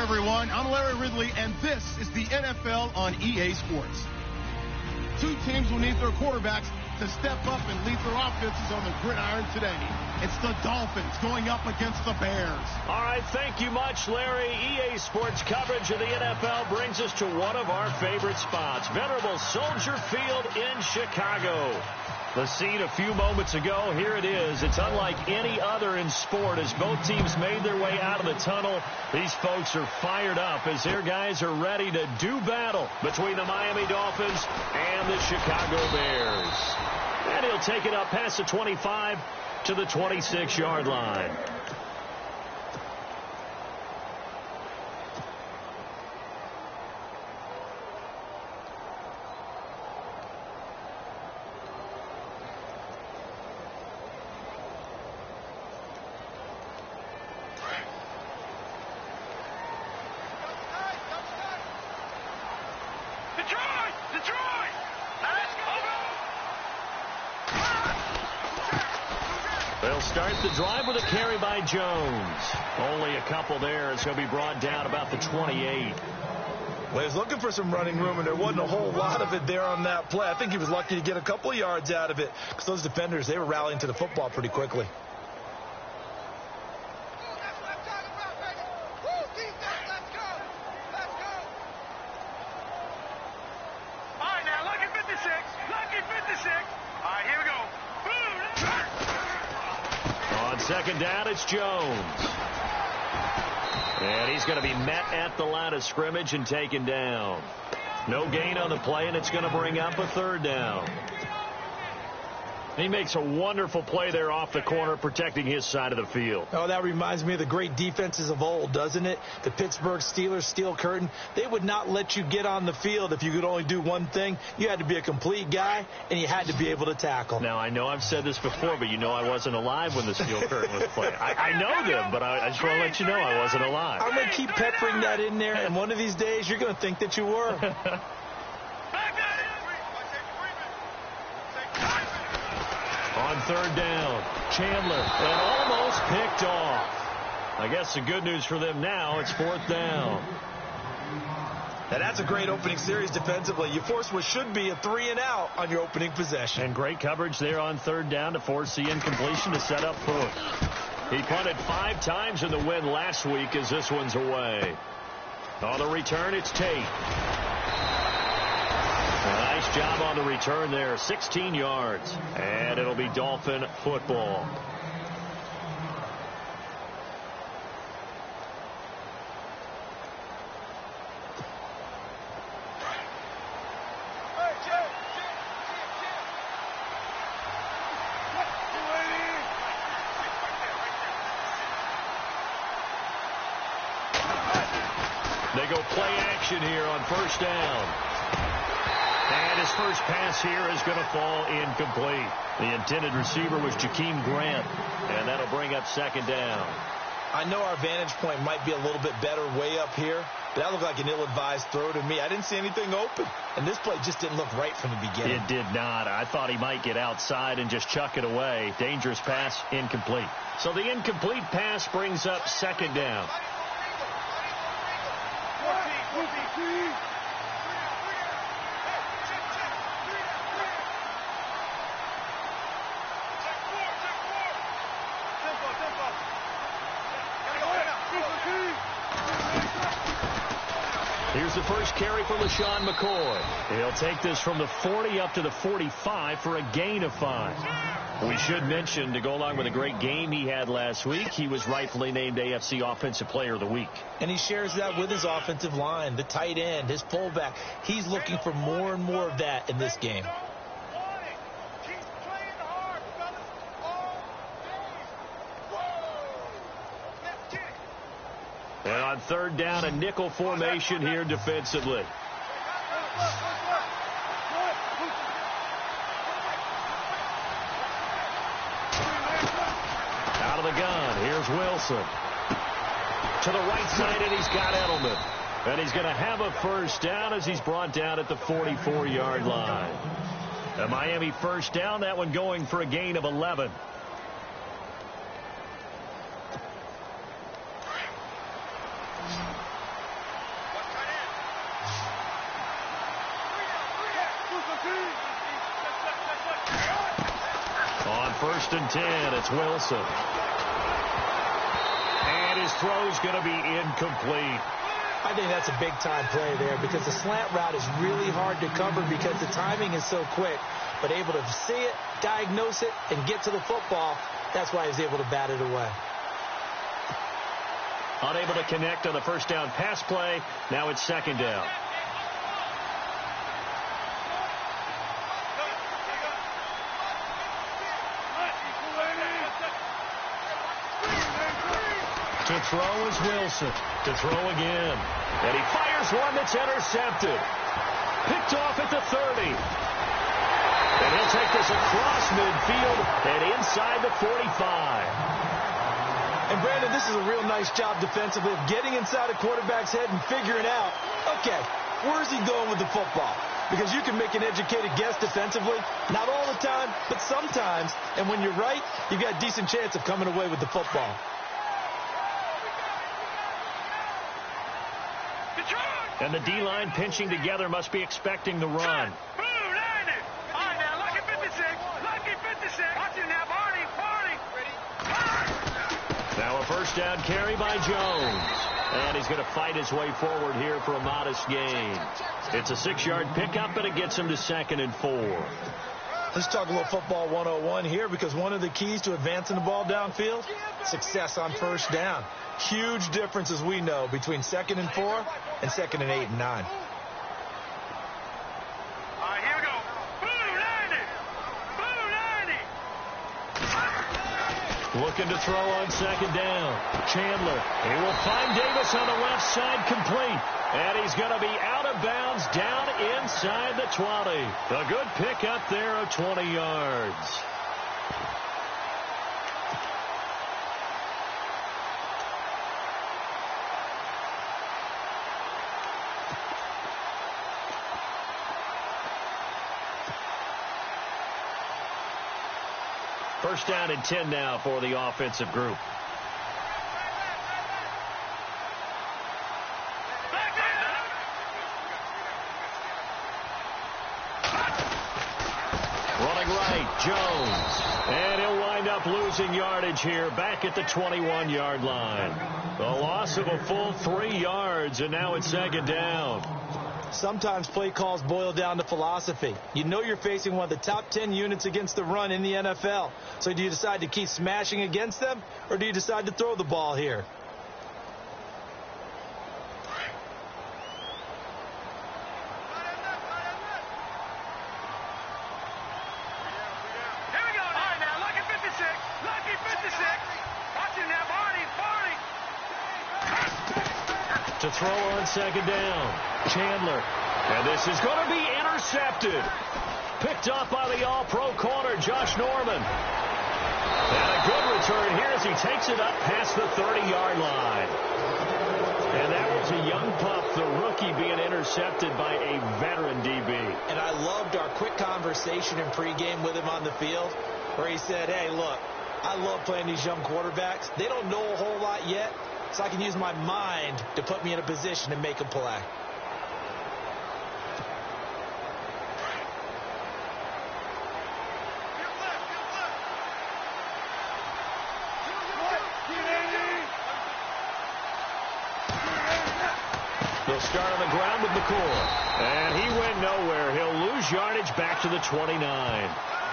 everyone. I'm Larry Ridley, and this is the NFL on EA Sports. Two teams will need their quarterbacks to step up and lead their offenses on the gridiron today. It's the Dolphins going up against the Bears. All right, thank you much, Larry. EA Sports coverage of the NFL brings us to one of our favorite spots, venerable Soldier Field in Chicago. The scene a few moments ago, here it is. It's unlike any other in sport as both teams made their way out of the tunnel. These folks are fired up as their guys are ready to do battle between the Miami Dolphins and the Chicago Bears. And he'll take it up past the 25 to the 26-yard line. They'll start the drive with a carry by Jones. Only a couple there. It's going to be brought down about the 28. Well, he was looking for some running room, and there wasn't a whole lot of it there on that play. I think he was lucky to get a couple of yards out of it because those defenders, they were rallying to the football pretty quickly. Second down, it's Jones. And he's going to be met at the line of scrimmage and taken down. No gain on the play, and it's going to bring up a third down. He makes a wonderful play there off the corner, protecting his side of the field. Oh, that reminds me of the great defenses of old, doesn't it? The Pittsburgh Steelers steel curtain. They would not let you get on the field if you could only do one thing. You had to be a complete guy, and you had to be able to tackle. Now, I know I've said this before, but you know I wasn't alive when the steel curtain was played. I know them, but I just want to let you know I wasn't alive. I'm going to keep peppering that in there, and one of these days you're going to think that you were. On third down, Chandler, and almost picked off. I guess the good news for them now, it's fourth down. Now that's a great opening series defensively. You force what should be a 3-and-out on your opening possession. And great coverage there on third down to force the incompletion to set up foot. He punted 5 times in the win last week as this one's away. On the return, it's Tate. Nice job on the return there, 16 yards. And it'll be Dolphin football. They go play action here on first down. And his first pass here is going to fall incomplete. The intended receiver was Jakeem Grant, and that'll bring up second down. I know our vantage point might be a little bit better way up here, but that looked like an ill-advised throw to me. I didn't see anything open, and this play just didn't look right from the beginning. It did not. I thought he might get outside and just chuck it away. Dangerous pass, incomplete. So the incomplete pass brings up second down. Here's the first carry for LaShawn McCoy. He'll take this from the 40 up to the 45 for a gain of 5. We should mention, to go along with a great game he had last week, he was rightfully named AFC Offensive Player of the Week. And he shares that with his offensive line, the tight end, his fullback. He's looking for more and more of that in this game. And on third down, a nickel formation here defensively. Out of the gun, here's Wilson. To the right side, and he's got Edelman. And he's going to have a first down as he's brought down at the 44-yard line. A Miami first down, that one going for a gain of 11. 1st and 10. It's Wilson. And his throw's going to be incomplete. I think that's a big-time play there because the slant route is really hard to cover because the timing is so quick. But able to see it, diagnose it, and get to the football, that's why he's able to bat it away. Unable to connect on the first down pass play. Now it's 2nd down. To throw is Wilson. To throw again. And he fires one that's intercepted. Picked off at the 30. And he'll take this across midfield and inside the 45. And, Brandon, this is a real nice job defensively of getting inside a quarterback's head and figuring out, okay, where's he going with the football? Because you can make an educated guess defensively, not all the time, but sometimes. And when you're right, you've got a decent chance of coming away with the football. And the D-line pinching together must be expecting the run. Now a first down carry by Jones. And he's going to fight his way forward here for a modest gain. It's a 6-yard pickup, and it gets him to 2nd and 4. Let's talk a little football 101 here because one of the keys to advancing the ball downfield, success on first down. Huge difference, as we know, between 2nd and 4 and 2nd and 8 and 9. Looking to throw on 2nd down. Chandler. He will find Davis on the left side complete. And he's going to be out of bounds down inside the 20. A good pickup there of 20 yards. First down and 10 now for the offensive group. Running right, Jones. And he'll wind up losing yardage here back at the 21-yard line. The loss of a full 3 yards, and now it's 2nd down. Sometimes play calls boil down to philosophy. You know you're facing one of the top 10 units against the run in the NFL. So do you decide to keep smashing against them, or do you decide to throw the ball here? To throw on 2nd down. Chandler. And this is going to be intercepted. Picked up by the all-pro corner, Josh Norman. And a good return here as he takes it up past the 30-yard line. And that was a young pup, the rookie, being intercepted by a veteran DB. And I loved our quick conversation in pregame with him on the field where he said, hey, look, I love playing these young quarterbacks. They don't know a whole lot yet, so I can use my mind to put me in a position to make a play. They'll start on the ground with McCoy. And he went nowhere. He'll lose yardage back to the 29.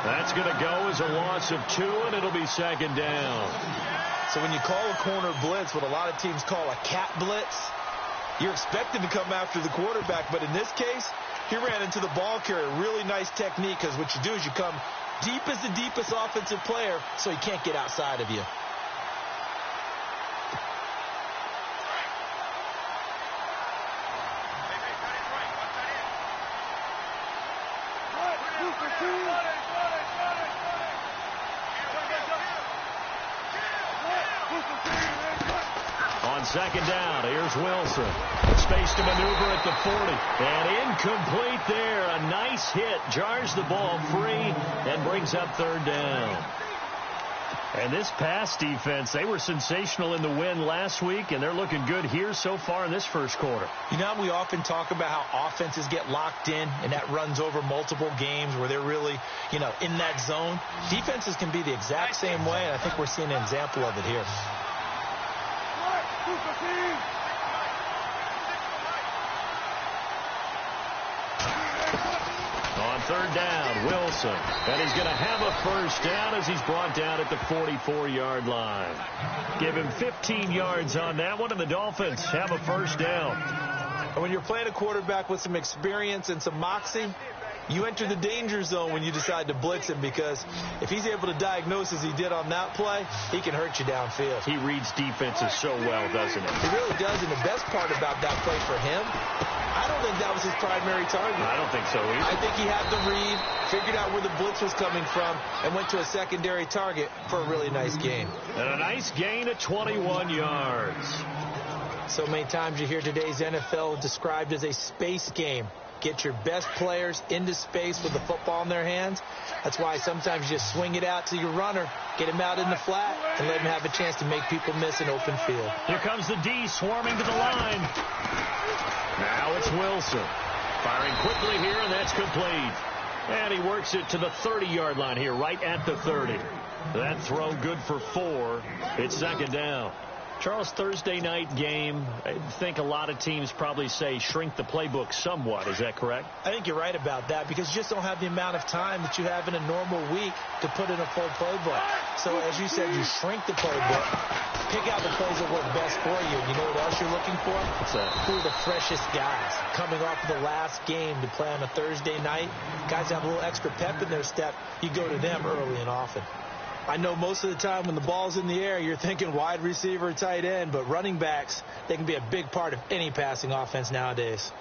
That's going to go as a loss of 2, and it'll be 2nd down. So when you call a corner blitz, what a lot of teams call a cat blitz, you're expected to come after the quarterback. But in this case, he ran into the ball carrier. Really nice technique, because what you do is you come deep as the deepest offensive player so he can't get outside of you. On 2nd down, here's Wilson. Space to maneuver at the 40. And incomplete there. A nice hit. Jars the ball free and brings up 3rd down. And this pass defense, they were sensational in the win last week, and they're looking good here so far in this first quarter. You know, we often talk about how offenses get locked in, and that runs over multiple games where they're really, in that zone. Defenses can be the exact same way, and I think we're seeing an example of it here. On third down, Wilson. And he's going to have a first down as he's brought down at the 44-yard line. Give him 15 yards on that one, and the Dolphins have a first down. And when you're playing a quarterback with some experience and some moxie, you enter the danger zone when you decide to blitz him, because if he's able to diagnose as he did on that play, he can hurt you downfield. He reads defenses so well, doesn't he? He really does, and the best part about that play for him, I don't think that was his primary target. I don't think so either. I think he had the read, figured out where the blitz was coming from, and went to a secondary target for a really nice gain. And a nice gain of 21 yards. So many times you hear today's NFL described as a space game. Get your best players into space with the football in their hands. That's why sometimes you just swing it out to your runner, get him out in the flat, and let him have a chance to make people miss an open field. Here comes the D swarming to the line. Now it's Wilson. Firing quickly here, and that's complete. And he works it to the 30-yard line here, right at the 30. That throw good for 4. It's second down. Charles, Thursday night game, I think a lot of teams probably say shrink the playbook somewhat. Is that correct? I think you're right about that, because you just don't have the amount of time that you have in a normal week to put in a full playbook. So, as you said, you shrink the playbook, pick out the plays that work best for you. You know what else you're looking for? What's that? Who are the freshest guys coming off of the last game to play on a Thursday night? Guys have a little extra pep in their step. You go to them early and often. I know most of the time when the ball's in the air, you're thinking wide receiver, tight end, but running backs, they can be a big part of any passing offense nowadays.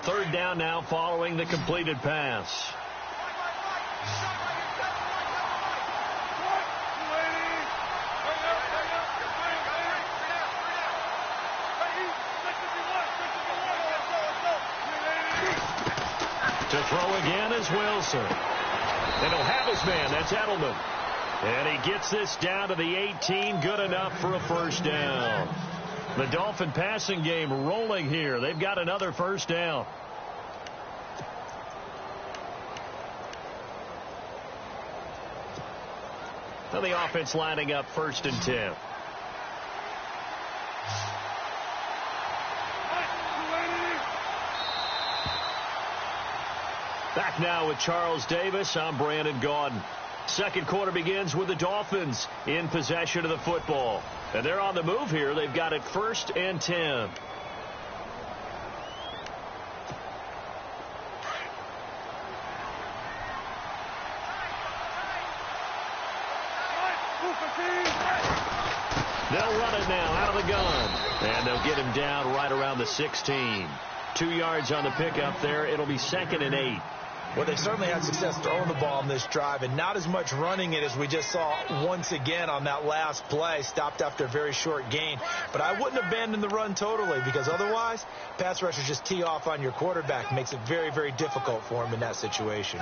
Third down now following the completed pass. To throw again is Wilson. And he'll have his man. That's Edelman. And he gets this down to the 18. Good enough for a first down. The Dolphin passing game rolling here. They've got another first down. Now the offense lining up 1st and 10. Back now with Charles Davis. I'm Brandon Gaudin. Second quarter begins with the Dolphins in possession of the football. And they're on the move here. They've got it 1st and 10. They'll run it now out of the gun. And they'll get him down right around the 16. 2 yards on the pickup there. It'll be 2nd and 8. Well, they certainly had success throwing the ball on this drive, and not as much running it as we just saw once again on that last play. Stopped after a very short gain. But I wouldn't abandon the run totally, because otherwise, pass rushers just tee off on your quarterback. Makes it very, very difficult for him in that situation.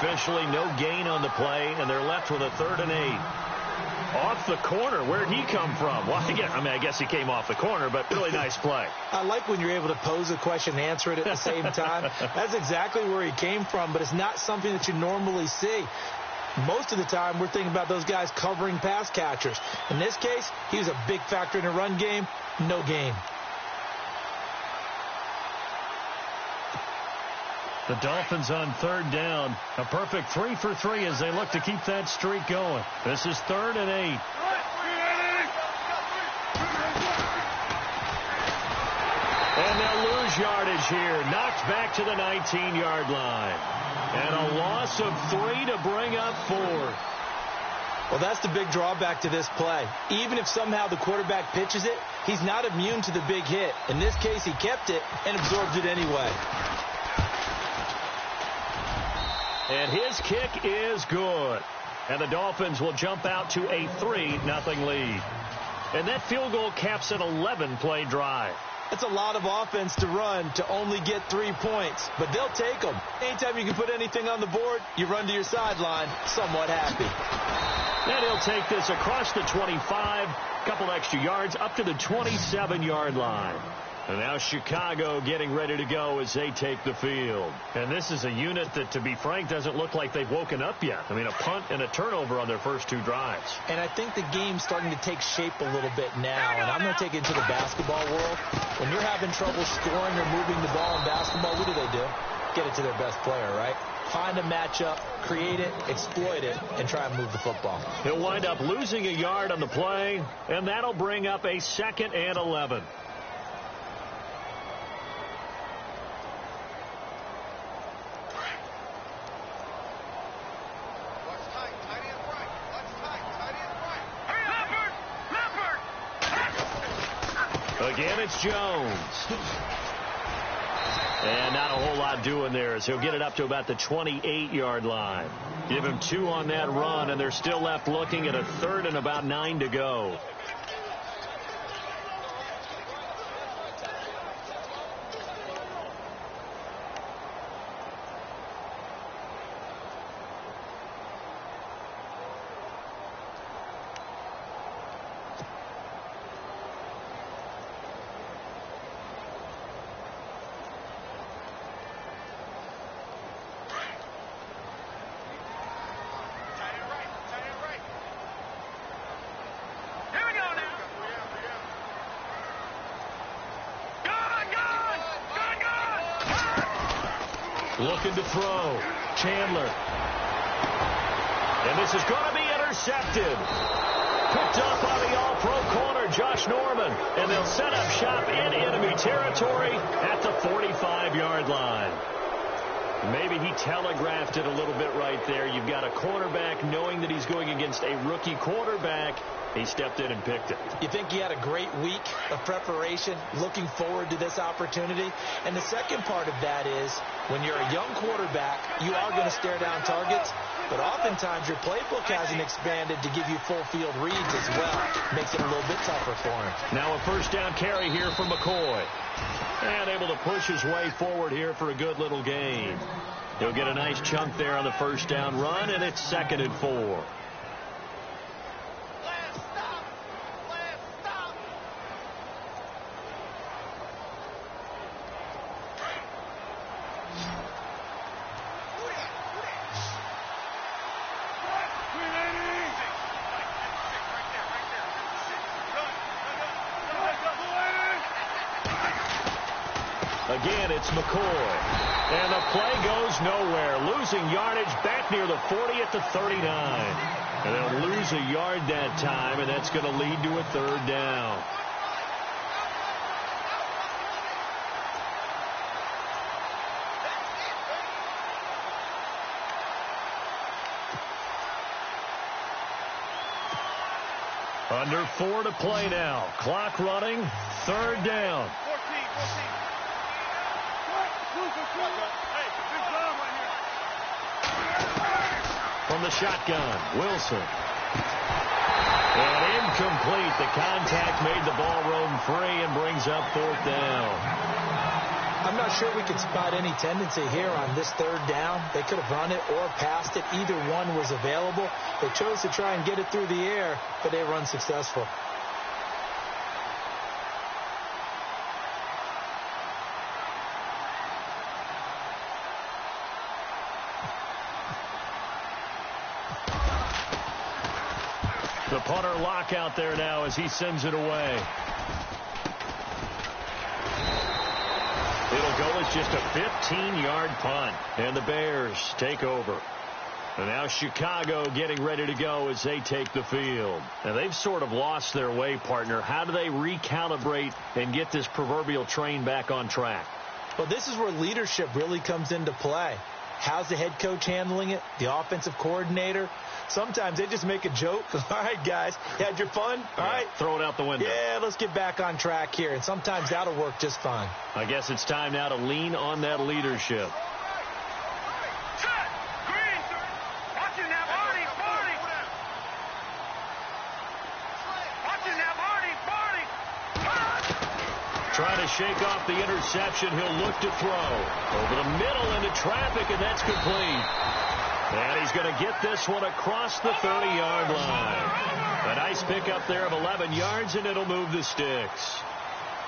Officially no gain on the play, and they're left with a 3rd and 8. Off the corner. Where'd he come from? Well, I guess he came off the corner, but really nice play. I like when you're able to pose a question and answer it at the same time. That's exactly where he came from, but it's not something that you normally see. Most of the time, we're thinking about those guys covering pass catchers. In this case, he was a big factor in the run game. No gain. The Dolphins on 3rd down. A perfect 3 for 3 as they look to keep that streak going. This is 3rd and 8. And they'll lose yardage here. Knocked back to the 19-yard line. And a loss of 3 to bring up 4. Well, that's the big drawback to this play. Even if somehow the quarterback pitches it, he's not immune to the big hit. In this case, he kept it and absorbed it anyway. And his kick is good. And the Dolphins will jump out to a 3-0 lead. And that field goal caps an 11-play drive. It's a lot of offense to run to only get 3 points, but they'll take them. Anytime you can put anything on the board, you run to your sideline somewhat happy. And he'll take this across the 25, a couple extra yards up to the 27-yard line. And now Chicago getting ready to go as they take the field. And this is a unit that, to be frank, doesn't look like they've woken up yet. I mean, a punt and a turnover on their first 2 drives. And I think the game's starting to take shape a little bit now. And I'm going to take it into the basketball world. When you're having trouble scoring or moving the ball in basketball, what do? Get it to their best player, right? Find a matchup, create it, exploit it, and try and move the football. He'll wind up losing a yard on the play, and that'll bring up a 2nd and 11. Again, it's Jones. And not a whole lot doing there as he'll get it up to about the 28-yard line. Give him 2 on that run, and they're still left looking at a 3rd and about 9 to go. Looking to throw. Chandler. And this is going to be intercepted. Picked up by the all-pro corner, Josh Norman. And they'll set up shop in enemy territory at the 45-yard line. Maybe he telegraphed it a little bit right there. You've got a cornerback knowing that he's going against a rookie quarterback. He stepped in and picked it. You think he had a great week of preparation, looking forward to this opportunity? And the second part of that is, when you're a young quarterback, you are going to stare down targets, but oftentimes your playbook hasn't expanded to give you full field reads as well. Makes it a little bit tougher for him. Now a first down carry here from McCoy. And able to push his way forward here for a good little gain. He'll get a nice chunk there on the first down run, and it's 2nd and 4. Again, it's McCoy. And the play goes nowhere. Losing yardage back near the 40 at the 39. And they'll lose a yard that time, and that's going to lead to a 3rd down. Under 4 to play now. Clock running. 3rd down. From the shotgun, Wilson. And incomplete. The contact made the ball roam free and brings up 4th down. I'm not sure we could spot any tendency here on this 3rd down. They could have run it or passed it. Either one was available. They chose to try and get it through the air, but they were unsuccessful. The punter lock out there now as he sends it away. It'll go as just a 15-yard punt. And the Bears take over. And now Chicago getting ready to go as they take the field. Now they've sort of lost their way, partner. How do they recalibrate and get this proverbial train back on track? Well, this is where leadership really comes into play. How's the head coach handling it? The offensive coordinator? Sometimes they just make a joke. All right, guys, you had your fun? All right. Throw it out the window. Yeah, let's get back on track here. And sometimes that'll work just fine. I guess it's time now to lean on that leadership. Trying to shake off the interception. He'll look to throw. Over the middle into traffic, and that's complete. And he's going to get this one across the 30-yard line. A nice pickup there of 11 yards, and it'll move the sticks.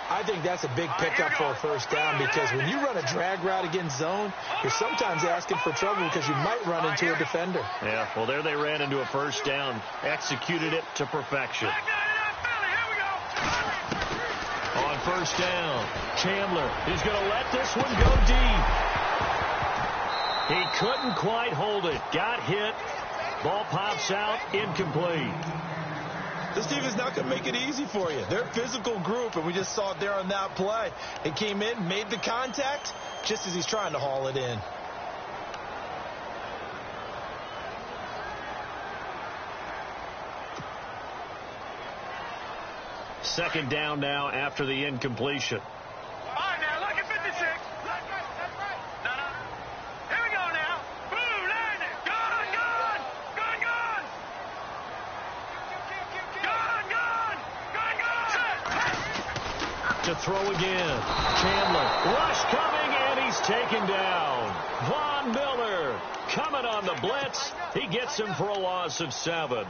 I think that's a big pickup for a first down because when you run a drag route against zone, you're sometimes asking for trouble because you might run into a defender. Yeah, well, there they ran into a first down. Executed it to perfection. On first down, Chandler is going to let this one go deep. He couldn't quite hold it. Got hit. Ball pops out. Incomplete. This team is not going to make it easy for you. They're a physical group, and we just saw it there on that play. It came in, made the contact, just as he's trying to haul it in. Second down now after the incompletion. All right, now, look at 56. That's right. No. Here we go now. Boom, there it is. Gone. To throw again. Chandler. Rush coming, and he's taken down. Von Miller coming on the blitz. He gets him for a loss of 7.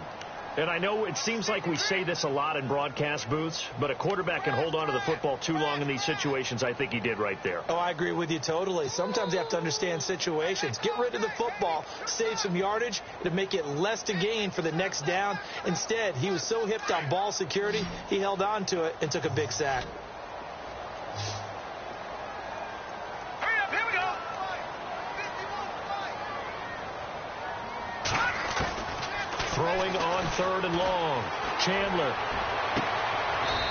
And I know it seems like we say this a lot in broadcast booths, but a quarterback can hold on to the football too long in these situations. I think he did right there. Oh, I agree with you totally. Sometimes you have to understand situations. Get rid of the football, save some yardage, to make it less to gain for the next down. Instead, he was so hipped on ball security, he held on to it and took a big sack. Throwing on 3rd and long. Chandler.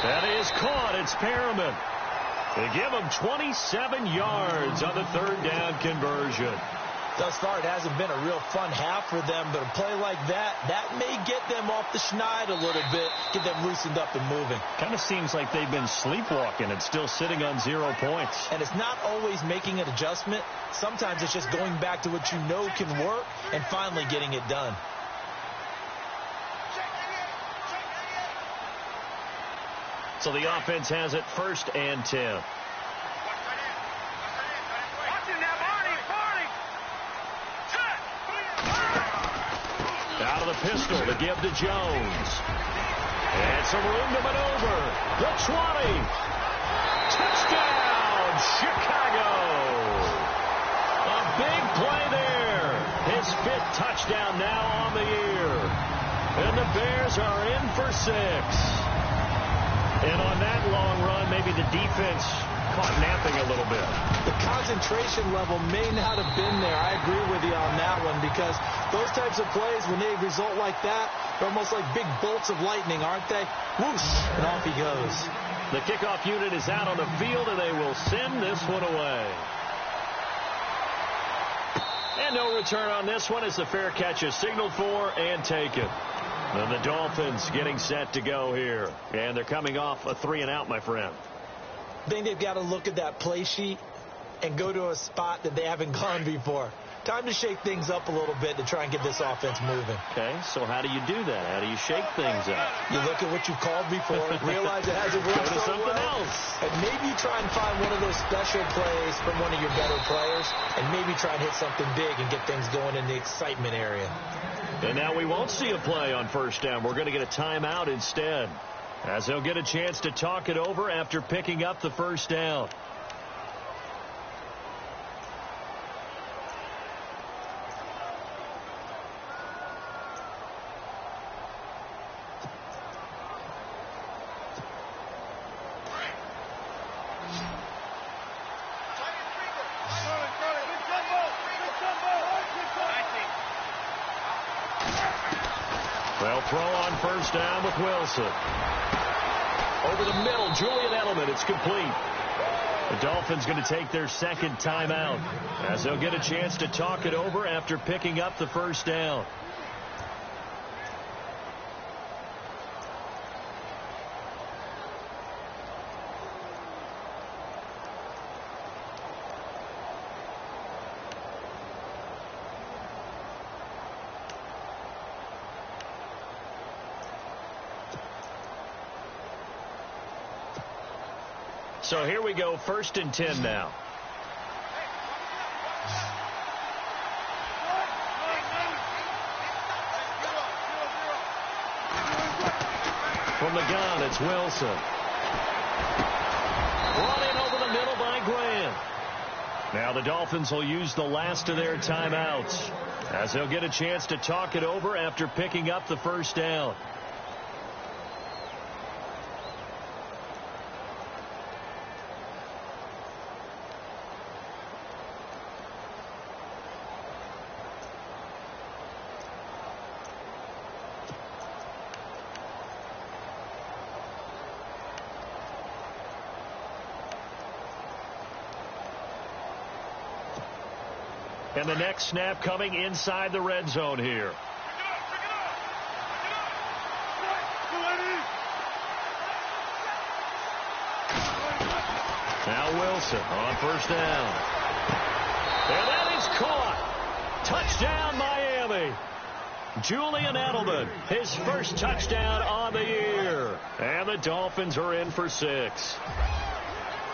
That is caught. It's Perriman. They give him 27 yards on the 3rd down conversion. Thus far, it hasn't been a real fun half for them, but a play like that may get them off the schneid a little bit, get them loosened up and moving. Kind of seems like they've been sleepwalking and still sitting on 0 points. And it's not always making an adjustment. Sometimes it's just going back to what you know can work and finally getting it done. So the offense has it 1st and 10. Out of the pistol to give to Jones. And some room to maneuver. The 20. Touchdown, Chicago. A big play there. His 5th touchdown now on the year. And the Bears are in for 6. And on that long run, maybe the defense caught napping a little bit. The concentration level may not have been there. I agree with you on that one because those types of plays, when they result like that, they're almost like big bolts of lightning, aren't they? Whoosh, and off he goes. The kickoff unit is out on the field, and they will send this one away. And no return on this one as the fair catch is signaled for and taken. And the Dolphins getting set to go here. And they're coming off a 3-and-out, my friend. I think they've got to look at that play sheet and go to a spot that they haven't gone before. Time to shake things up a little bit to try and get this offense moving. Okay, so how do you do that? How do you shake things up? You look at what you've called before, realize it hasn't worked Go to so something well, else. and maybe you try and find one of those special plays from one of your better players, and maybe try and hit something big and get things going in the excitement area. And now we won't see a play on 1st down. We're going to get a timeout instead, as they'll get a chance to talk it over after picking up the 1st down. They'll throw on 1st down with Wilson. Over the middle, Julian Edelman. It's complete. The Dolphins going to take their second timeout as they'll get a chance to talk it over after picking up the first down. So here we go, 1st and 10 now. From the gun, it's Wilson. Brought in over the middle by Grant. Now the Dolphins will use the last of their timeouts as they'll get a chance to talk it over after picking up the first down. And the next snap coming inside the red zone here. Now Wilson on first down. And that is caught. Touchdown, Miami. Julian Edelman, his first touchdown on the year. And the Dolphins are in for 6.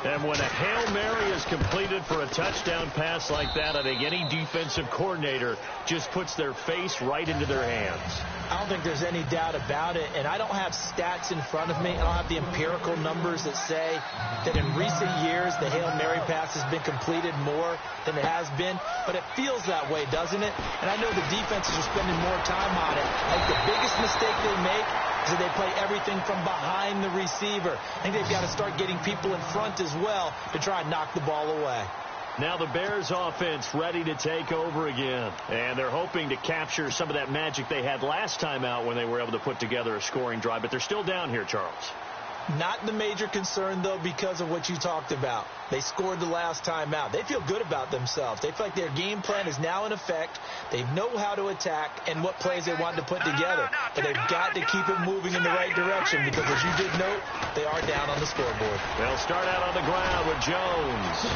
And when a Hail Mary is completed for a touchdown pass like that, I think any defensive coordinator just puts their face right into their hands. I don't think there's any doubt about it, and I don't have stats in front of me. I don't have the empirical numbers that say that in recent years the Hail Mary pass has been completed more than it has been, but it feels that way, doesn't it? And I know the defenses are spending more time on it. I think the biggest mistake they make is that they play everything from behind the receiver. I think they've got to start getting people in front as well to try and knock the ball away. Now the Bears offense ready to take over again. And they're hoping to capture some of that magic they had last time out when they were able to put together a scoring drive. But they're still down here, Charles. Not the major concern, though, because of what you talked about. They scored the last time out. They feel good about themselves. They feel like their game plan is now in effect. They know how to attack and what plays they want to put together. But they've got to keep it moving in the right direction because, as you did note, they are down on the scoreboard. They'll start out on the ground with Jones.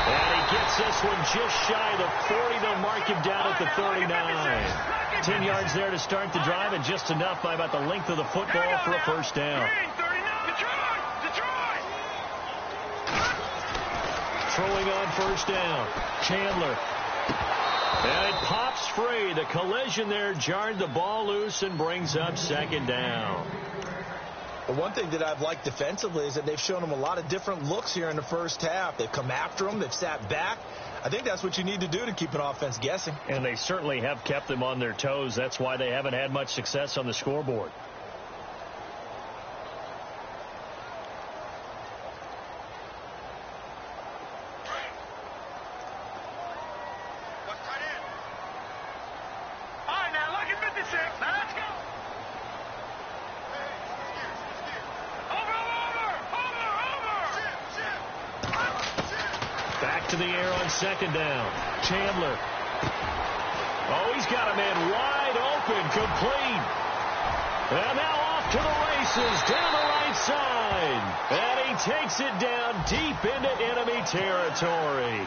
And he gets this one just shy of the 40. They'll mark him down at the 39. 10 yards there to start the drive, and just enough by about the length of the football for a first down. Throwing on first down. Chandler. And it pops free. The collision there jarred the ball loose and brings up second down. Well, one thing that I've liked defensively is that they've shown them a lot of different looks here in the first half. They've come after them. They've sat back. I think that's what you need to do to keep an offense guessing. And they certainly have kept them on their toes. That's why they haven't had much success on the scoreboard. To the air on second down. Chandler. Oh, he's got a man wide open, complete. And now off to the races down the right side. And he takes it down deep into enemy territory.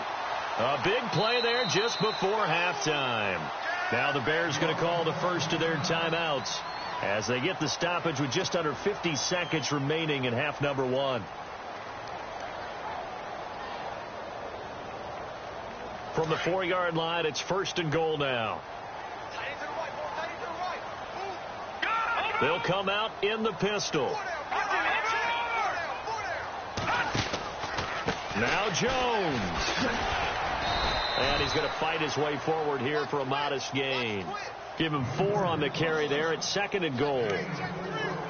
A big play there just before halftime. Now the Bears going to call the first of their timeouts as they get the stoppage with just under 50 seconds remaining in half number 1. From the 4-yard line, it's first and goal now. They'll come out in the pistol. Now Jones. And he's going to fight his way forward here for a modest gain. Give him 4 on the carry there. It's second and goal.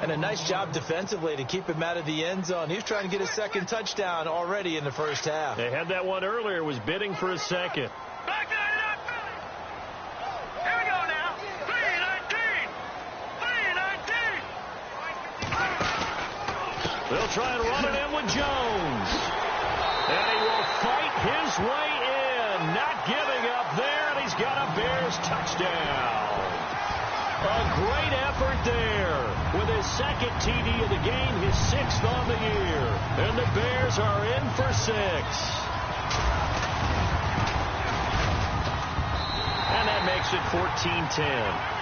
And a nice job defensively to keep him out of the end zone. He was trying to get his second touchdown already in the first half. They had that one earlier, was bidding for a second. Back to here we go now. 3-19. They'll try and run it in with Jones. And he will fight his way in. Not giving up there, and he's got a Bears touchdown. A great effort there. With his second TD of the game, his 6th on the year. And the Bears are in for 6. And that makes it 14-10.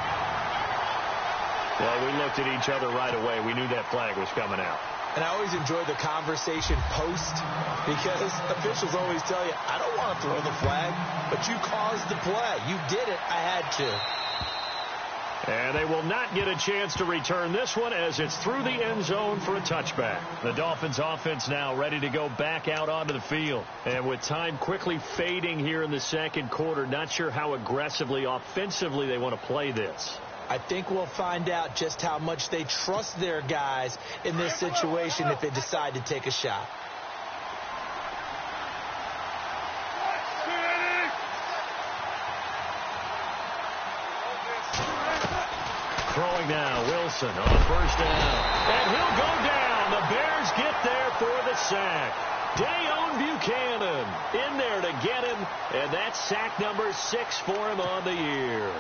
Well, we looked at each other right away. We knew that flag was coming out. And I always enjoy the conversation post because officials always tell you, I don't want to throw the flag, but you caused the play. You did it. I had to. And they will not get a chance to return this one as it's through the end zone for a touchback. The Dolphins offense now ready to go back out onto the field. And with time quickly fading here in the second quarter, not sure how aggressively, offensively they want to play this. I think we'll find out just how much they trust their guys in this situation if they decide to take a shot. Throwing now, Wilson on first down. And he'll go down. The Bears get there for the sack. Dayon Buchanan in there to get him. And that's sack number 6 for him on the year.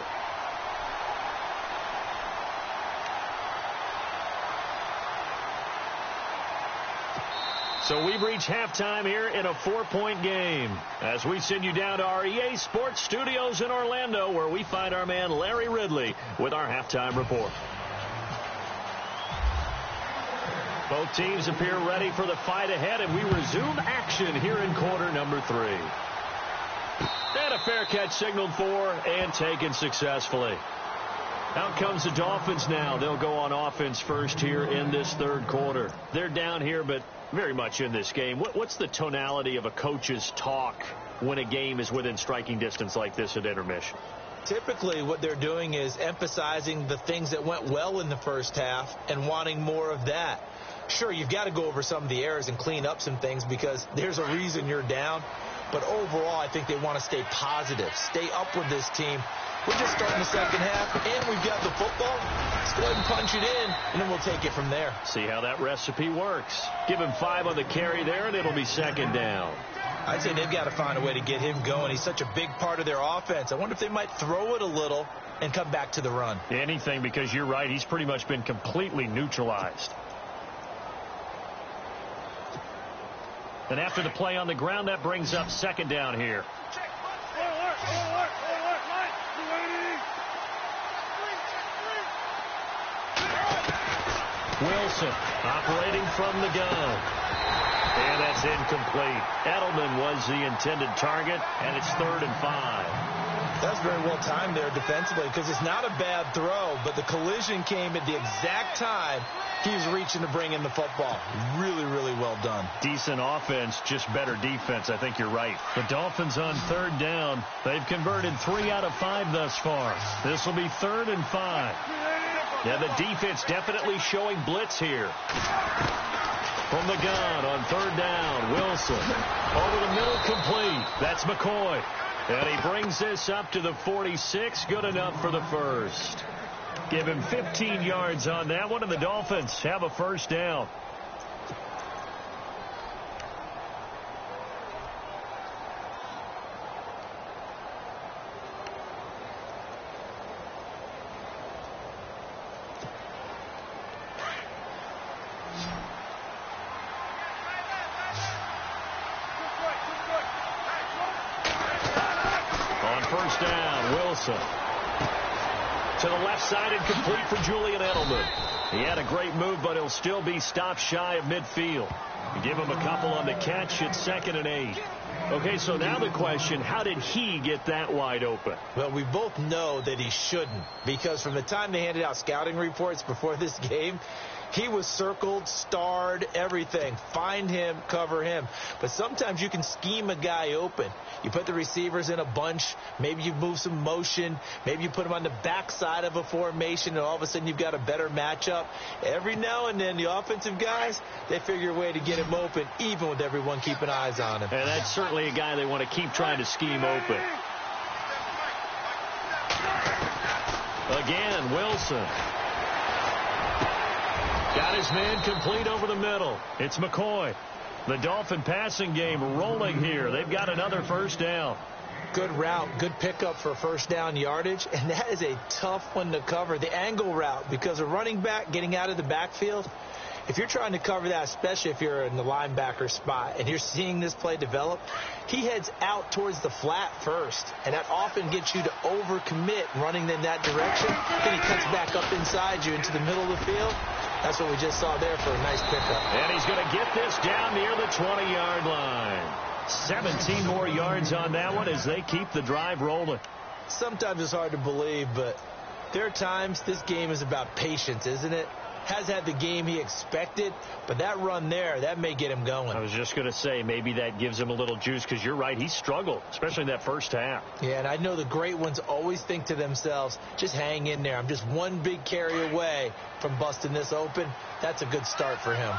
So we've reached halftime here in a 4-point game as we send you down to our EA Sports Studios in Orlando where we find our man Larry Ridley with our halftime report. Both teams appear ready for the fight ahead, and we resume action here in quarter number 3. And a fair catch signaled for and taken successfully. Out comes the Dolphins now. They'll go on offense first here in this third quarter. They're down here, but very much in this game. What's the tonality of a coach's talk when a game is within striking distance like this at intermission? Typically, what they're doing is emphasizing the things that went well in the first half and wanting more of that. Sure, you've got to go over some of the errors and clean up some things because there's a reason you're down. But overall, I think they want to stay positive, stay up with this team. We're just starting the second half, and we've got the football. Let's go ahead and punch it in, and then we'll take it from there. See how that recipe works. Give him 5 on the carry there, and it'll be second down. I'd say they've got to find a way to get him going. He's such a big part of their offense. I wonder if they might throw it a little and come back to the run. Anything, because you're right. He's pretty much been completely neutralized. And after the play on the ground, that brings up second down here. Wilson operating from the gun. And that's incomplete. Edelman was the intended target, and it's 3rd and 5. That's very well timed there defensively because it's not a bad throw, but the collision came at the exact time he was reaching to bring in the football. Really, really well done. Decent offense, just better defense. I think you're right. The Dolphins on 3rd down. They've converted 3 out of 5 thus far. This will be 3rd and 5. Yeah, the defense definitely showing blitz here. From the gun on 3rd down, Wilson. Over the middle, complete. That's McCoy. And he brings this up to the 46. Good enough for the first. Give him 15 yards on that one, and the Dolphins have a first down. First down, Wilson. To the left side and complete for Julian Edelman. He had a great move, but he'll still be stopped shy of midfield. You give him a couple on the catch, it's 2nd and 8. Okay, so now the question, how did he get that wide open? Well, we both know that he shouldn't, because from the time they handed out scouting reports before this game, he was circled, starred, everything. Find him, cover him. But sometimes you can scheme a guy open. You put the receivers in a bunch. Maybe you move some motion. Maybe you put them on the backside of a formation, and all of a sudden you've got a better matchup. Every now and then, the offensive guys, they figure a way to get him open, even with everyone keeping eyes on him. And that's certainly a guy they want to keep trying to scheme open. Again, Wilson. Got his man complete over the middle. It's McCoy. The Dolphin passing game rolling here. They've got another first down. Good route, good pickup for first down yardage, and that is a tough one to cover. The angle route, because a running back getting out of the backfield, if you're trying to cover that, especially if you're in the linebacker spot and you're seeing this play develop, he heads out towards the flat first, and that often gets you to overcommit running in that direction. Then he cuts back up inside you into the middle of the field. That's what we just saw there for a nice pickup. And he's going to get this down near the 20-yard line. 17 more yards on that one as they keep the drive rolling. Sometimes it's hard to believe, but there are times this game is about patience, isn't it? Has had the game he expected, but that run there, that may get him going. I was just going to say, maybe that gives him a little juice, because you're right, he struggled, especially in that first half. Yeah, and I know the great ones always think to themselves, just hang in there. I'm just one big carry away from busting this open. That's a good start for him.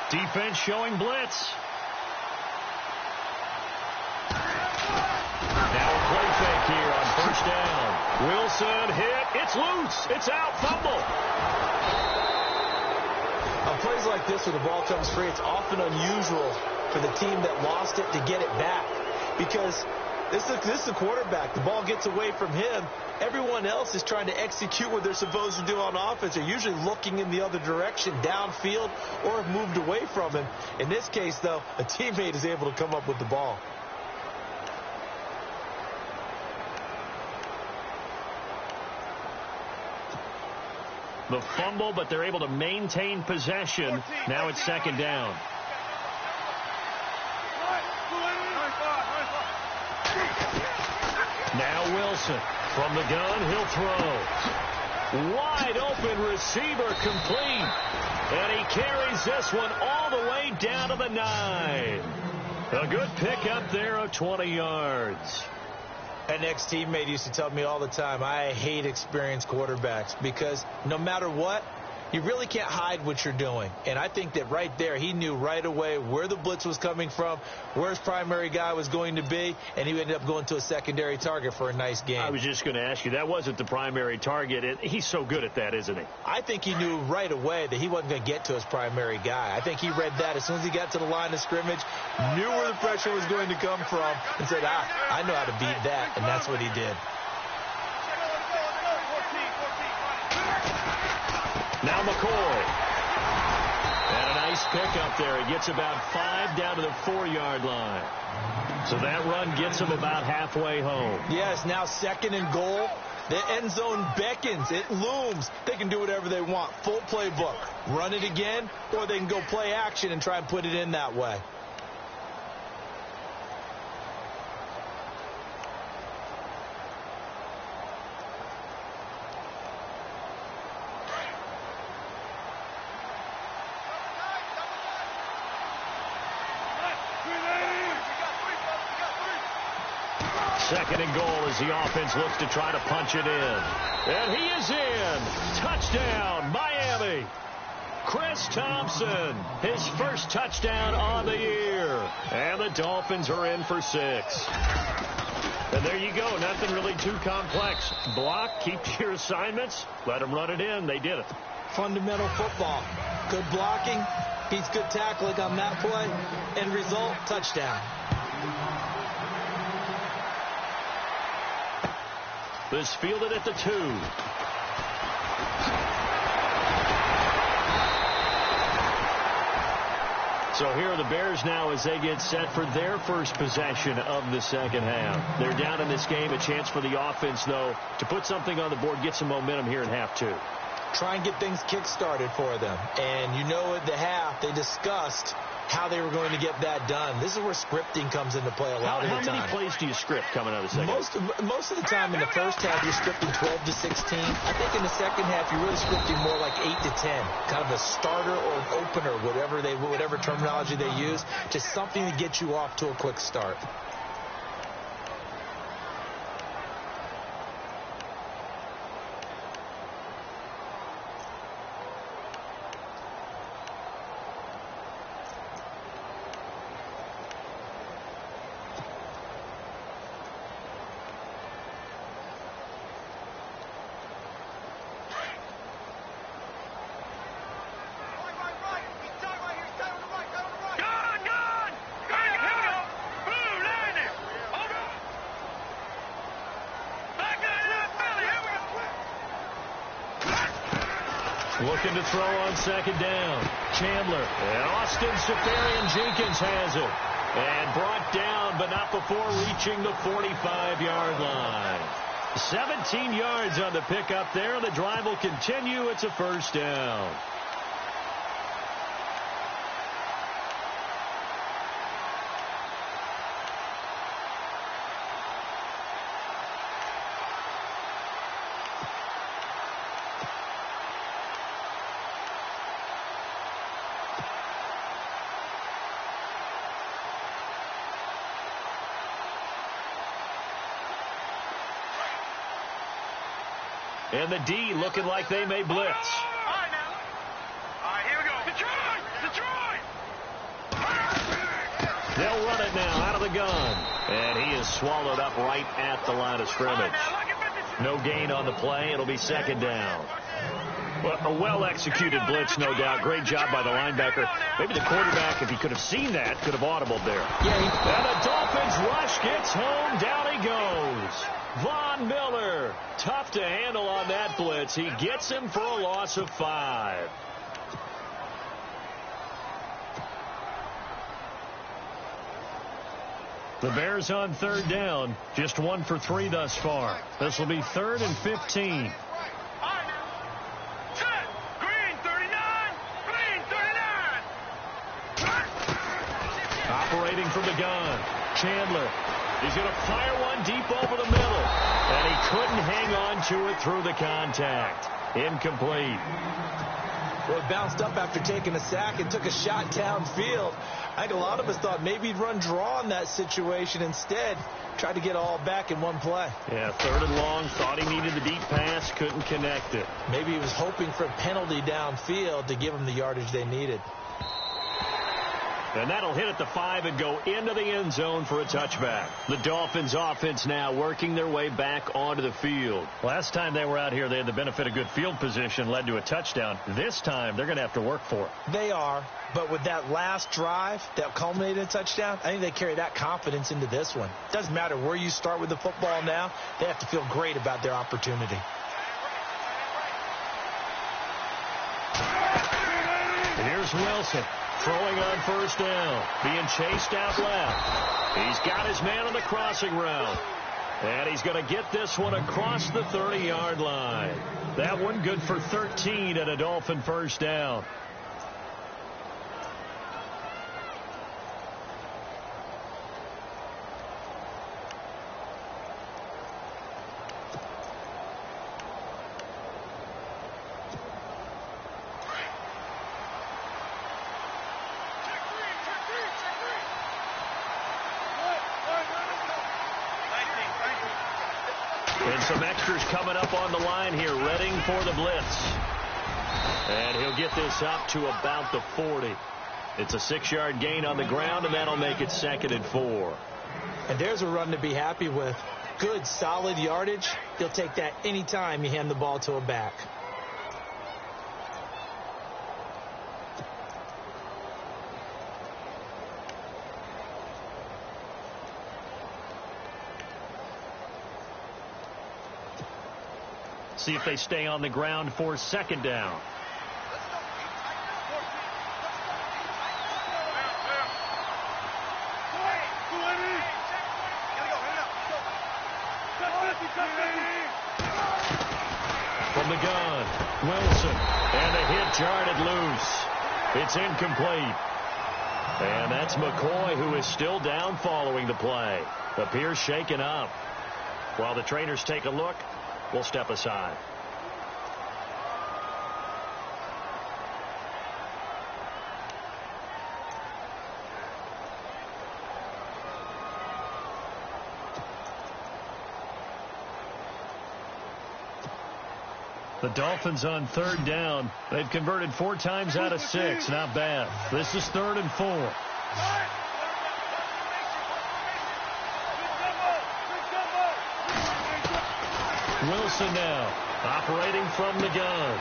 Defense showing blitz. Now a play fake here on first down. Wilson hit. It's loose. It's out. Fumble. On plays like this where the ball comes free, it's often unusual for the team that lost it to get it back, because this is the quarterback. The ball gets away from him. Everyone else is trying to execute what they're supposed to do on offense. They're usually looking in the other direction, downfield, or have moved away from him. In this case, though, a teammate is able to come up with the ball. The fumble, but they're able to maintain possession. Now it's second down. Now Wilson from the gun. He'll throw. Wide open receiver complete. And he carries this one all the way down to the 9. A good pickup there of 20 yards. An ex-teammate used to tell me all the time, I hate experienced quarterbacks, because no matter what, you really can't hide what you're doing. And I think that right there, he knew right away where the blitz was coming from, where his primary guy was going to be, and he ended up going to a secondary target for a nice game. I was just going to ask you, that wasn't the primary target, and he's so good at that, isn't he? I think he knew right away that he wasn't going to get to his primary guy. I think he read that as soon as he got to the line of scrimmage, knew where the pressure was going to come from, and said, I know how to beat that, and that's what he did. Now McCoy. And a nice pickup there. He gets about 5 down to the 4-yard line. So that run gets him about halfway home. Yes, now second and goal. The end zone beckons. It looms. They can do whatever they want. Full playbook. Run it again, or they can go play action and try and put it in that way. Second and goal as the offense looks to try to punch it in. And he is in. Touchdown, Miami. Chris Thompson, his first touchdown on the year. And the Dolphins are in for 6. And there you go. Nothing really too complex. Block, keep to your assignments, let them run it in. They did it. Fundamental football. Good blocking. He's good tackling on that play. End result, touchdown. This fielded at the 2. So here are the Bears now as they get set for their first possession of the second half. They're down in this game. A chance for the offense, though, to put something on the board, get some momentum here in half 2. Try and get things kick-started for them. And you know at the half, they discussed how they were going to get that done. This is where scripting comes into play a lot of the time. How many plays do you script coming out of the second half? Most of the time in the first half, you're scripting 12 to 16. I think in the second half, you're really scripting more like 8 to 10. Kind of a starter or an opener, whatever terminology they use. Just something to get you off to a quick start. Looking to throw on second down. Chandler. And Austin Safarian-Jenkins has it. And brought down, but not before reaching the 45-yard line. 17 yards on the pickup there. The drive will continue. It's a first down. And the D looking like they may blitz. All right, now. All right, here we go. Detroit! They'll run it now out of the gun. And he is swallowed up right at the line of scrimmage. No gain on the play. It'll be second down. Well, a well-executed blitz, no doubt. Great job by the linebacker. Maybe the quarterback, if he could have seen that, could have audibled there. Yeah. And the Dolphins rush gets home. Down he goes. Von Miller. Tough to handle on that blitz. He gets him for a loss of 5. The Bears on third down. Just 1 for 3 thus far. This will be 3rd and 15. Operating from the gun. Chandler. He's going to fire one deep over the middle. And he couldn't hang on to it through the contact. Incomplete. Well, he bounced up after taking a sack and took a shot downfield. I think a lot of us thought maybe he'd run draw in that situation. Instead, tried to get all back in one play. Yeah, 3rd and long. Thought he needed the deep pass. Couldn't connect it. Maybe he was hoping for a penalty downfield to give him the yardage they needed. And that'll hit at the 5 and go into the end zone for a touchback. The Dolphins offense now working their way back onto the field. Last time they were out here, they had the benefit of good field position, led to a touchdown. This time, they're going to have to work for it. They are, but with that last drive that culminated in a touchdown, I think they carry that confidence into this one. Doesn't matter where you start with the football now, they have to feel great about their opportunity. And here's Wilson. Throwing on first down. Being chased out left. He's got his man on the crossing route. And he's going to get this one across the 30-yard line. That one good for 13 and a Dolphin first down. And some extras coming up on the line here, readying for the blitz. And he'll get this up to about the 40. It's a 6-yard gain on the ground, and that'll make it 2nd and 4. And there's a run to be happy with. Good, solid yardage. You'll take that anytime you hand the ball to a back. See if they stay on the ground for second down. From the gun, Wilson, and a hit jarred loose. It's incomplete. And that's McCoy, who is still down following the play. Appears shaken up. While the trainers take a look, we'll step aside. The Dolphins on third down. They've converted 4 times out of 6. Not bad. This is 3rd and 4. Wilson now operating from the gun.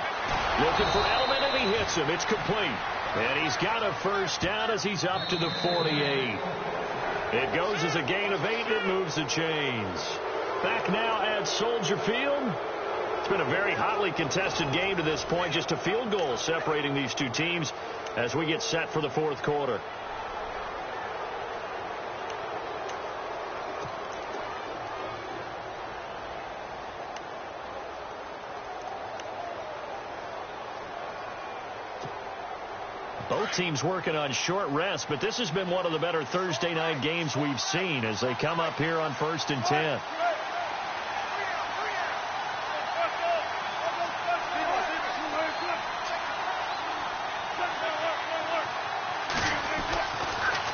Looking for Edelman, and he hits him. It's complete. And he's got a first down as he's up to the 48. It goes as a gain of 8, and it moves the chains. Back now at Soldier Field. It's been a very hotly contested game to this point. Just a field goal separating these two teams as we get set for the fourth quarter. Both teams working on short rest, but this has been one of the better Thursday night games we've seen as they come up here on 1st and 10.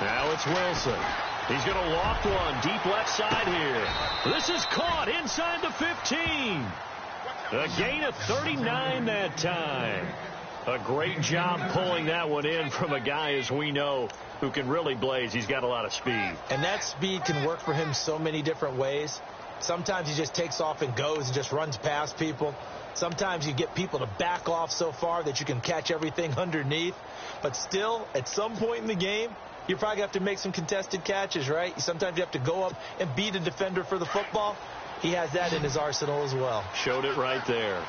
Now it's Wilson. He's going to loft one deep left side here. This is caught inside the 15. A gain of 39 that time. A great job pulling that one in from a guy, as we know, who can really blaze. He's got a lot of speed. And that speed can work for him so many different ways. Sometimes he just takes off and goes and just runs past people. Sometimes you get people to back off so far that you can catch everything underneath. But still, at some point in the game, you probably have to make some contested catches, right? Sometimes you have to go up and beat a defender for the football. He has that in his arsenal as well. Showed it right there.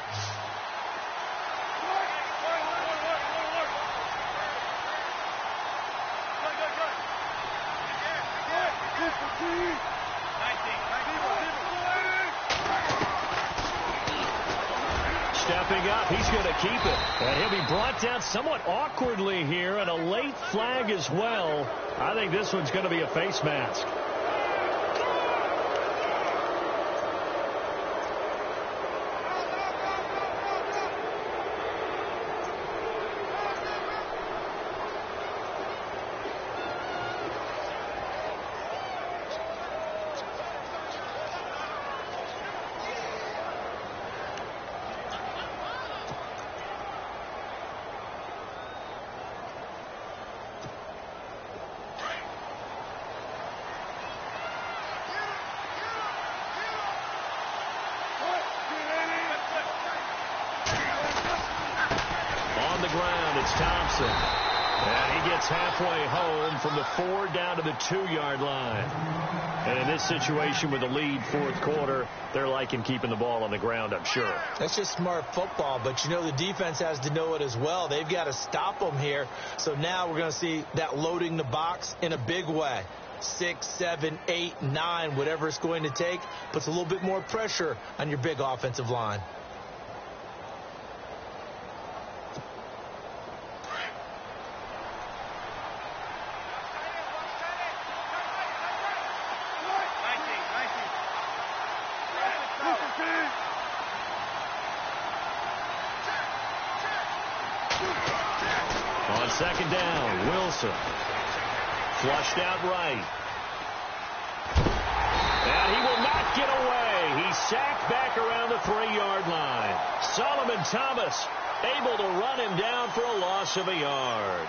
Stepping up, he's going to keep it. And he'll be brought down somewhat awkwardly here, and a late flag as well. I think this one's going to be a face mask. Thompson. And he gets halfway home from the 4 down to the 2-yard line. And in this situation with the lead fourth quarter, they're liking keeping the ball on the ground, I'm sure. That's just smart football, but you know the defense has to know it as well. They've got to stop them here. So now we're going to see that loading the box in a big way. 6, 7, 8, 9, whatever it's going to take, puts a little bit more pressure on your big offensive line. On second down, Wilson. Flushed out right. And he will not get away. He's sacked back around the 3-yard line. Solomon Thomas able to run him down for a loss of a yard.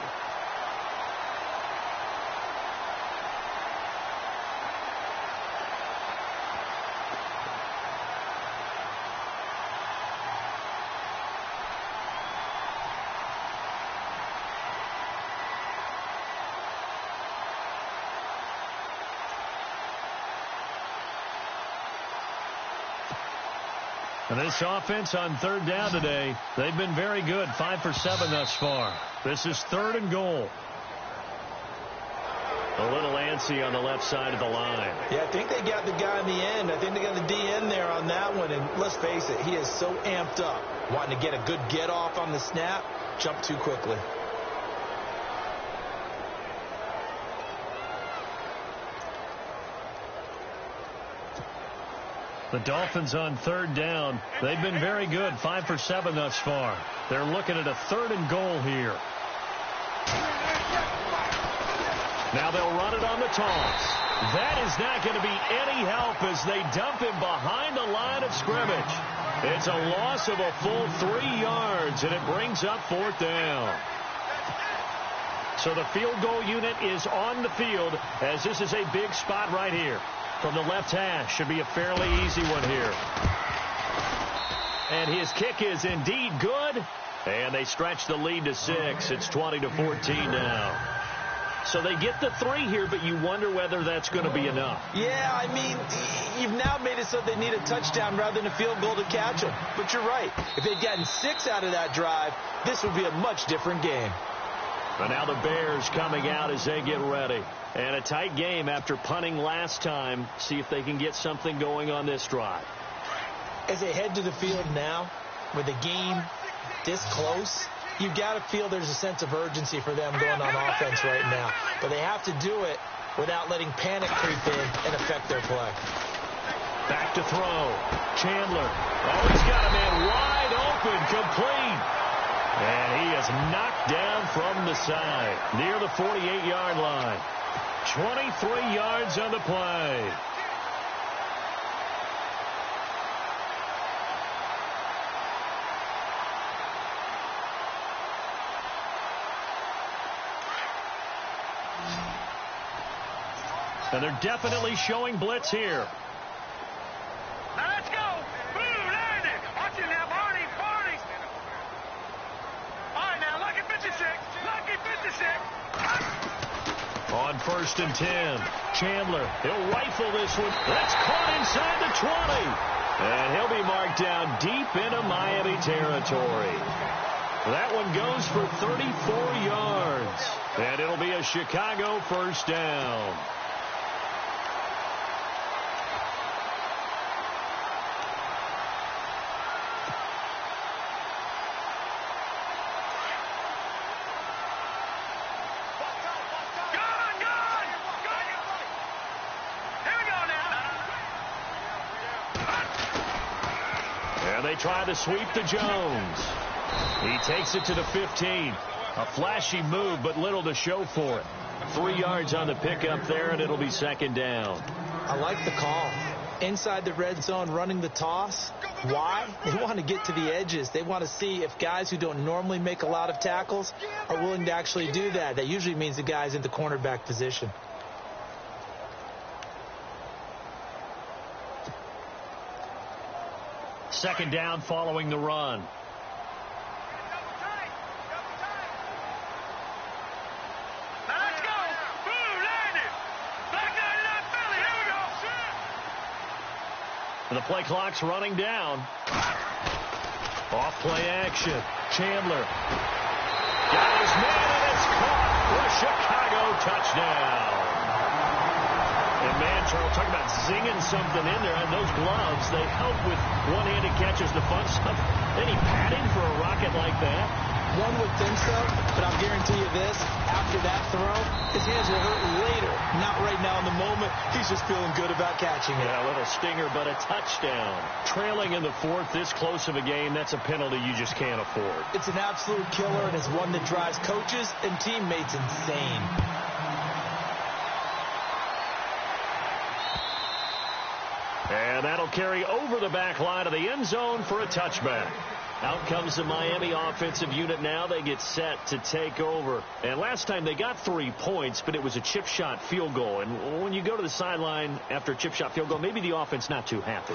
And this offense on third down today, they've been very good. 5 for 7 thus far. This is 3rd and goal. A little antsy on the left side of the line. Yeah, I think they got the guy in the end. I think they got the DN there on that one. And let's face it, he is so amped up, wanting to get a good get off on the snap, jump too quickly. The Dolphins on third down. They've been very good. 5 for 7 thus far. They're looking at a 3rd and goal here. Now they'll run it on the toss. That is not going to be any help as they dump him behind the line of scrimmage. It's a loss of a full 3 yards, and it brings up 4th down. So the field goal unit is on the field as this is a big spot right here. From the left hash, should be a fairly easy one here. And his kick is indeed good. And they stretch the lead to 6. It's 20-14 now. So they get the 3 here, but you wonder whether that's going to be enough. Yeah, I mean, you've now made it so they need a touchdown rather than a field goal to catch them. But you're right. If they'd gotten 6 out of that drive, this would be a much different game. But now the Bears coming out as they get ready. And a tight game after punting last time. See if they can get something going on this drive. As they head to the field now, with the game this close, you've got to feel there's a sense of urgency for them going on offense right now. But they have to do it without letting panic creep in and affect their play. Back to throw. Chandler. Oh, he's got a man wide open, complete. And he is knocked down from the side, near the 48-yard line. 23 yards on the play. And they're definitely showing blitz here. Now let's go. Boom, there it is. Watch it now, Barney. All right, now, lucky 56. Lucky 56. On 1st and 10, Chandler, he'll rifle this one. That's caught inside the 20. And he'll be marked down deep into Miami territory. That one goes for 34 yards. And it'll be a Chicago first down. They try to sweep to Jones. He takes it to the 15. A flashy move, but little to show for it. 3 yards on the pickup there, and it'll be 2nd down. I like the call. Inside the red zone, running the toss. Why? They want to get to the edges. They want to see if guys who don't normally make a lot of tackles are willing to actually do that. That usually means the guy's in the cornerback position. Second down following the run. Let's go. Boom, landed. Black 99 Philly. Here we go. The play clock's running down. Off play action. Chandler. Got his man, and it's caught for a Chicago touchdown. And man, Charles, talking about zinging something in there. And those gloves, they help with one-handed catches, the fun stuff. Any padding for a rocket like that? One would think so, but I'll guarantee you this. After that throw, his hands will hurt later. Not right now in the moment. He's just feeling good about catching it. Yeah, a little stinger, but a touchdown. Trailing in the 4th, this close of a game, that's a penalty you just can't afford. It's an absolute killer, and it's one that drives coaches and teammates insane. And that'll carry over the back line of the end zone for a touchback. Out comes the Miami offensive unit now. They get set to take over. And last time they got 3 points, but it was a chip shot field goal. And when you go to the sideline after a chip shot field goal, maybe the offense not too happy.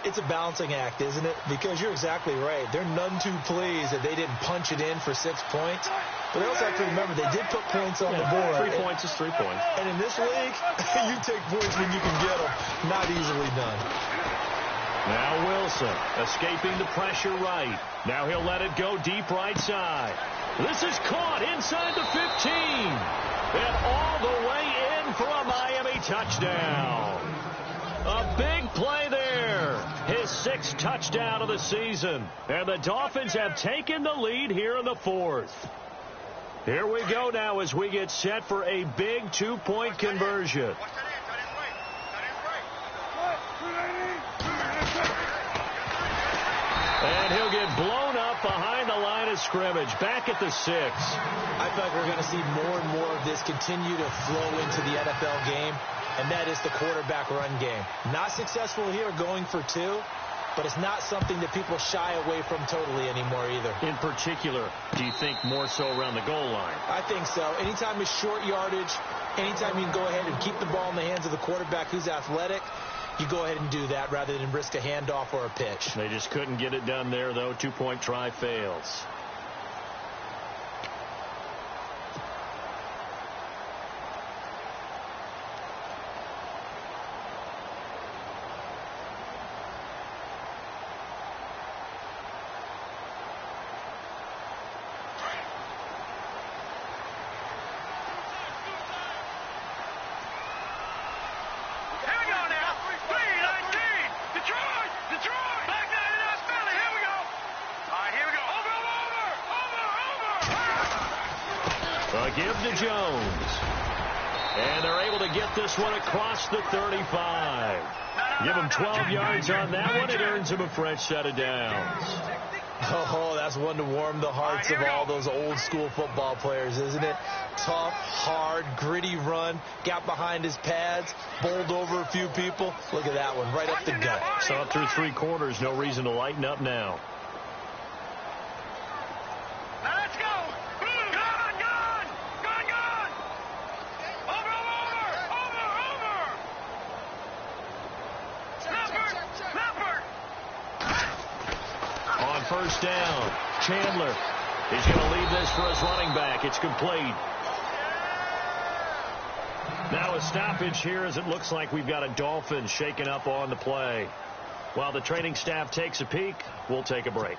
It's a balancing act, isn't it? Because you're exactly right. They're none too pleased that they didn't punch it in for 6 points. But they also have to remember they did put points on the board. 3 points is 3 points. And in this league, you take points when you can get them. Not easily done. Now Wilson escaping the pressure right. Now he'll let it go deep right side. This is caught inside the 15. And all the way in for a Miami touchdown. A big play there. His 6th touchdown of the season. And the Dolphins have taken the lead here in the 4th. Here we go now as we get set for a big 2-point conversion. And he'll get blown up behind the line of scrimmage. Back at the 6. I feel like we're going to see more and more of this continue to flow into the NFL game, and that is the quarterback run game. Not successful here going for 2, but it's not something that people shy away from totally anymore either. In particular, do you think more so around the goal line? I think so. Anytime it's short yardage, anytime you can go ahead and keep the ball in the hands of the quarterback who's athletic, you go ahead and do that rather than risk a handoff or a pitch. They just couldn't get it done there, though. 2-point try fails. A give to Jones. And they're able to get this one across the 35. Give him 12 yards on that one. It earns him a fresh set of downs. Oh, that's one to warm the hearts of all those old-school football players, isn't it? Tough, hard, gritty run. Got behind his pads, bowled over a few people. Look at that one, right up the gut. So up through 3 quarters, no reason to lighten up now. Let's go. Gone. Over. Snapper. On first down, Chandler is going to leave this for his running back. It's complete. Now a stoppage here as it looks like we've got a Dolphin shaken up on the play. While the training staff takes a peek, we'll take a break.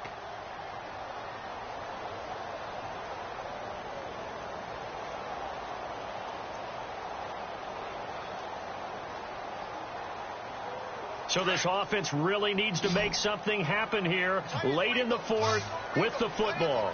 So this offense really needs to make something happen here late in the 4th with the football.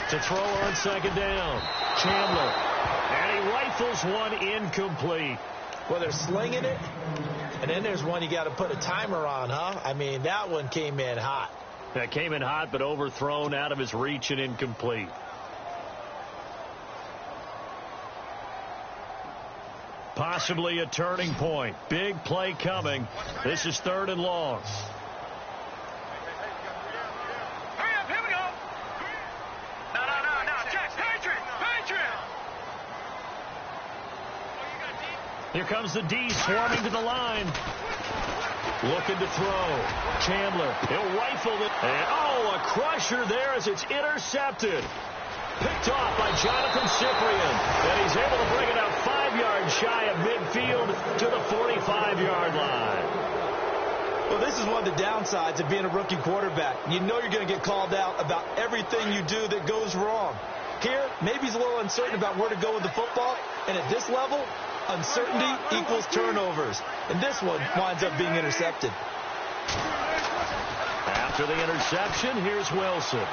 To throw on second down, Chandler, and he rifles one incomplete. Well, they're slinging it, and then there's one you got to put a timer on, huh? I mean, that one came in hot. That came in hot, but overthrown out of his reach and incomplete. Possibly a turning point. Big play coming. This is 3rd and long. Here comes the D swarming to the line. Looking to throw. Chandler. He'll rifle it. And, a crusher there as it's intercepted. Picked off by Jonathan Cyprian. And he's able to bring it out 5 yards shy of midfield to the 45-yard line. Well, this is one of the downsides of being a rookie quarterback. You know you're going to get called out about everything you do that goes wrong. Here, maybe he's a little uncertain about where to go with the football. And at this level, uncertainty equals turnovers. And this one winds up being intercepted. After the interception, here's Wilson.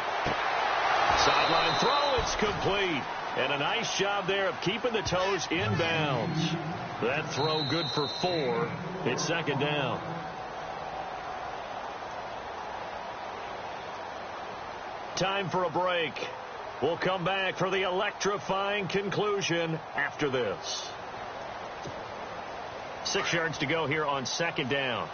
Sideline throw, it's complete. And a nice job there of keeping the toes in bounds. That throw good for 4. It's second down. Time for a break. We'll come back for the electrifying conclusion after this. 6 yards to go here on second down.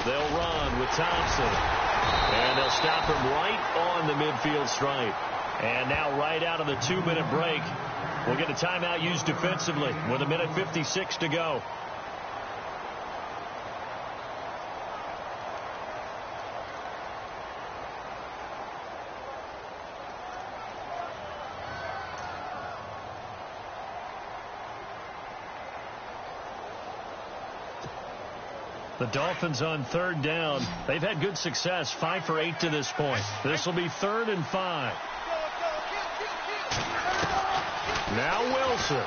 They'll run with Thompson. And they'll stop him right on the midfield stripe. And now right out of the 2-minute break, we'll get a timeout used defensively with 1:56 to go. The Dolphins on 3rd down. They've had good success, 5 for 8 to this point. This will be 3rd and 5. Now Wilson.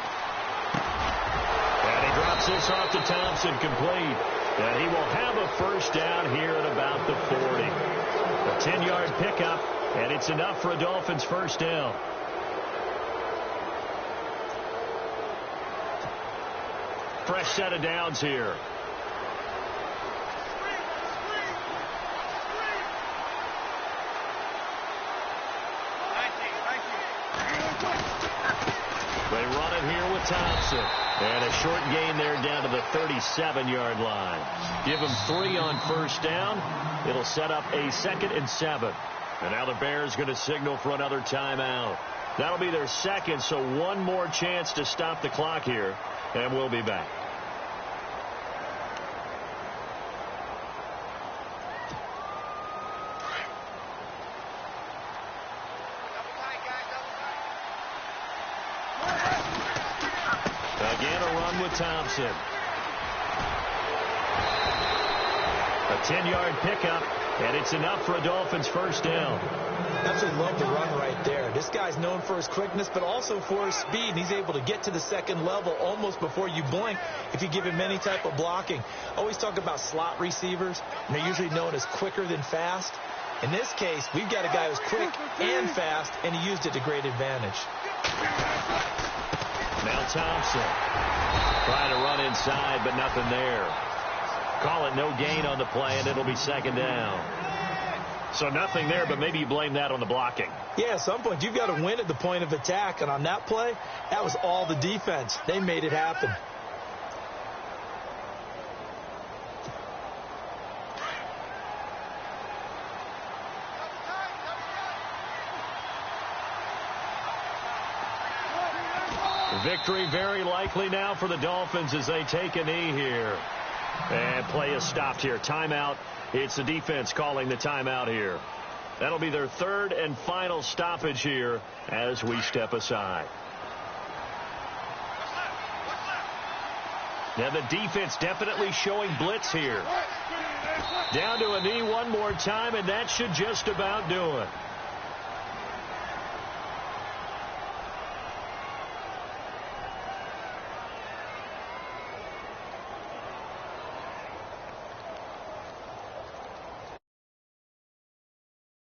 And he drops this off to Thompson, complete. And he will have a first down here at about the 40. A 10-yard pickup, and it's enough for a Dolphins first down. Fresh set of downs here. They run it here with Thompson. And a short gain there down to the 37-yard line. Give them 3 on first down. It'll set up a 2nd and 7. And now the Bears going to signal for another timeout. That'll be their 2nd, so one more chance to stop the clock here. And we'll be back. run with Thompson. A 10-yard pickup, and it's enough for a Dolphins first down. Absolutely love the run right there. This guy's known for his quickness, but also for his speed. And he's able to get to the second level almost before you blink if you give him any type of blocking. Always talk about slot receivers, and they're usually known as quicker than fast. In this case, we've got a guy who's quick and fast, and he used it to great advantage. Now Thompson trying to run inside, but nothing there. Call it no gain on the play, and it'll be second down. So nothing there, but maybe you blame that on the blocking. Yeah, at some point, you've got to win at the point of attack. And on that play, that was all the defense. They made it happen. Victory very likely now for the Dolphins as they take a knee here. And play is stopped here. Timeout. It's the defense calling the timeout here. That'll be their third and final stoppage here as we step aside. Now the defense definitely showing blitz here. Down to a knee one more time, and that should just about do it.